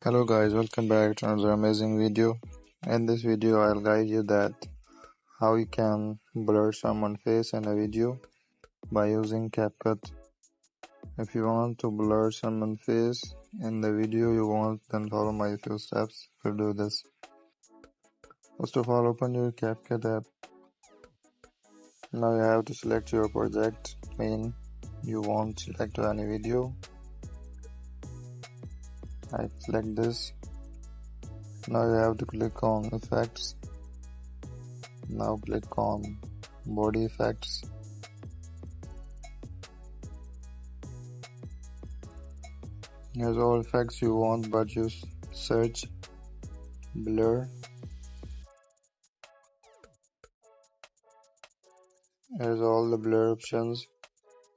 Hello guys, welcome back to another amazing video. In this video I'll guide you that how you can blur someone's face in a video by using CapCut. If you want to blur someone's face in the video you want, then follow my few steps to do this. First of all, open your CapCut app. Now you have to select your project you want to select any video. I select this. Now you have to click on effects. Now click on body effects. Here's all effects you want, but you search blur. Here's all the blur options.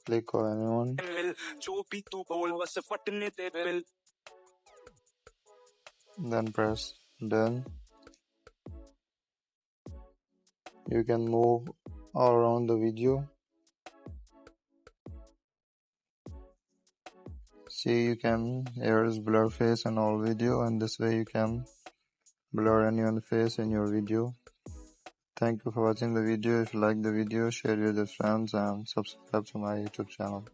Click on anyone. Then press done. You can move all around the video. See, you can erase blur face in all video, and this way you can blur anyone's face in your video. Thank you for watching the video. If you like the video, share it with your friends and subscribe to my YouTube channel.